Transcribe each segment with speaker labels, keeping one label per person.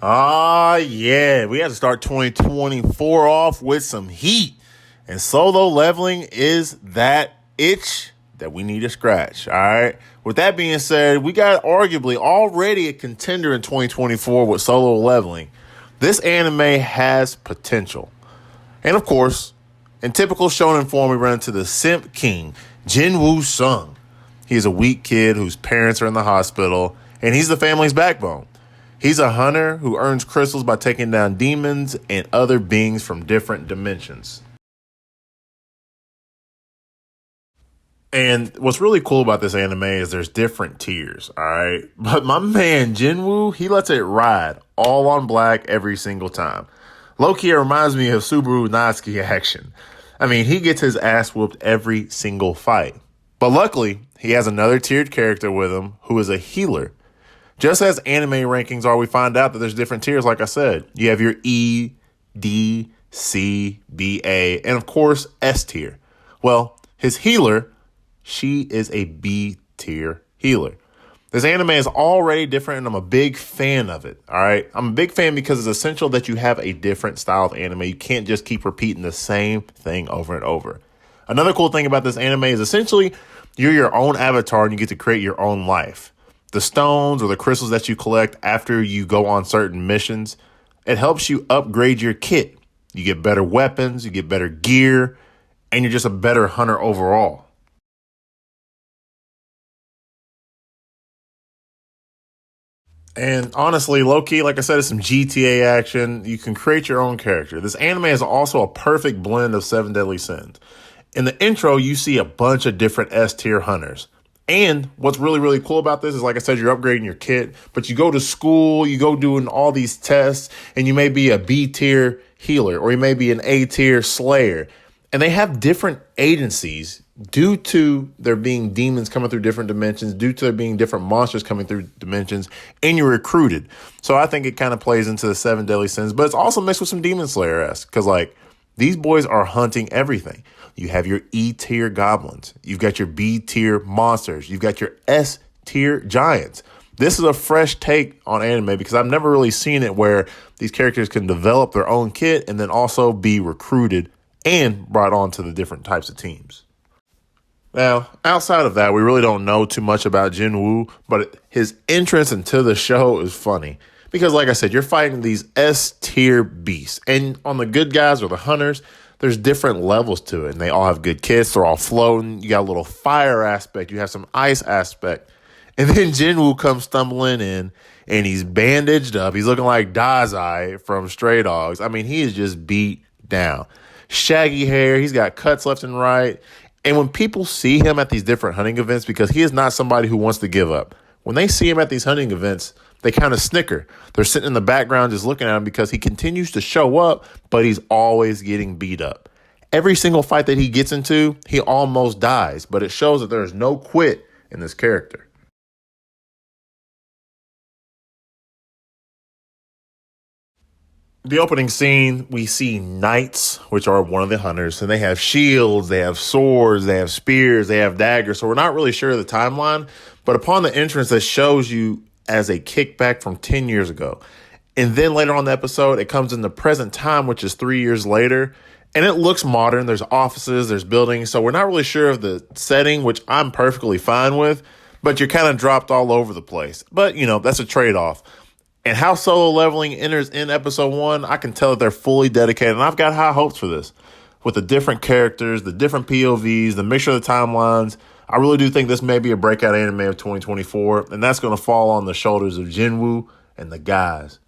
Speaker 1: Yeah, we had to start 2024 off with some heat. And solo leveling is that itch that we need to scratch, all right? With that being said, we got arguably already a contender in 2024 with solo leveling. This anime has potential. And of course, in typical shonen form, we run into the simp king, JinWoo Sung. He's a weak kid whose parents are in the hospital, and he's the family's backbone. He's a hunter who earns crystals by taking down demons and other beings from different dimensions. And what's really cool about this anime is there's different tiers, all right? But my man Jinwoo, he lets it ride all on black every single time. Low-key, it reminds me of Subaru Natsuki action. I mean, he gets his ass whooped every single fight. But luckily, he has another tiered character with him who is a healer. Just as anime rankings are, we find out that there's different tiers, like I said. You have your E, D, C, B, A, and of course, S tier. Well, his healer, she is a B tier healer. This anime is already different, and I'm a big fan of it, all right? I'm a big fan because it's essential that you have a different style of anime. You can't just keep repeating the same thing over and over. Another cool thing about this anime is essentially you're your own avatar and you get to create your own life. The stones or the crystals that you collect after you go on certain missions, it helps you upgrade your kit. You get better weapons, you get better gear, and you're just a better hunter overall. And honestly, low-key, like I said, it's some GTA action. You can create your own character. This anime is also a perfect blend of Seven Deadly Sins. In the intro, you see a bunch of different S-tier hunters. And what's really, really cool about this is, like I said, you're upgrading your kit, but you go to school, you go doing all these tests, and you may be a B-tier healer, or you may be an A-tier slayer. And they have different agencies due to there being demons coming through different dimensions, due to there being different monsters coming through dimensions, and you're recruited. So I think it kind of plays into the Seven Deadly Sins, but it's also mixed with some Demon Slayer-esque, because, like, these boys are hunting everything. You have your E-tier goblins. You've got your B-tier monsters. You've got your S-tier giants. This is a fresh take on anime because I've never really seen it where these characters can develop their own kit and then also be recruited and brought on to the different types of teams. Now, outside of that, we really don't know too much about Jinwoo, but his entrance into the show is funny. Because like I said, you're fighting these S-tier beasts. And on the good guys or the hunters, there's different levels to it. And they all have good kits. They're all floating. You got a little fire aspect. You have some ice aspect. And then Jinwoo comes stumbling in, and he's bandaged up. He's looking like Dazai from Stray Dogs. I mean, he is just beat down. Shaggy hair. He's got cuts left and right. And when people see him at these different hunting events, because he is not somebody who wants to give up, when they see him at these hunting events, they kind of snicker. They're sitting in the background just looking at him because he continues to show up, but he's always getting beat up. Every single fight that he gets into, he almost dies, but it shows that there is no quit in this character. The opening scene, we see knights, which are one of the hunters, and they have shields, they have swords, they have spears, they have daggers. So we're not really sure of the timeline, but upon the entrance, that shows you as a kickback from 10 years ago. And then later on in the episode, it comes in the present time, which is 3 years later, and it looks modern. There's offices, there's buildings. So we're not really sure of the setting, which I'm perfectly fine with, but you're kind of dropped all over the place. But, you know, that's a trade-off. And how solo leveling enters in episode 1, I can tell that they're fully dedicated. And I've got high hopes for this. With the different characters, the different POVs, the mixture of the timelines, I really do think this may be a breakout anime of 2024. And that's going to fall on the shoulders of Jinwoo and the guys.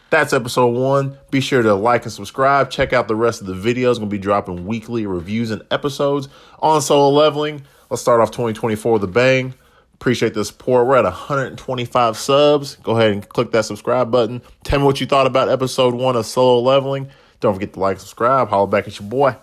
Speaker 1: That's episode 1. Be sure to like and subscribe. Check out the rest of the videos. Going to be dropping weekly reviews and episodes on solo leveling. Let's start off 2024 with a bang. Appreciate the support. We're at 125 subs. Go ahead and click that subscribe button. Tell me what you thought about episode 1 of Solo Leveling. Don't forget to like, subscribe. Holla back at your boy.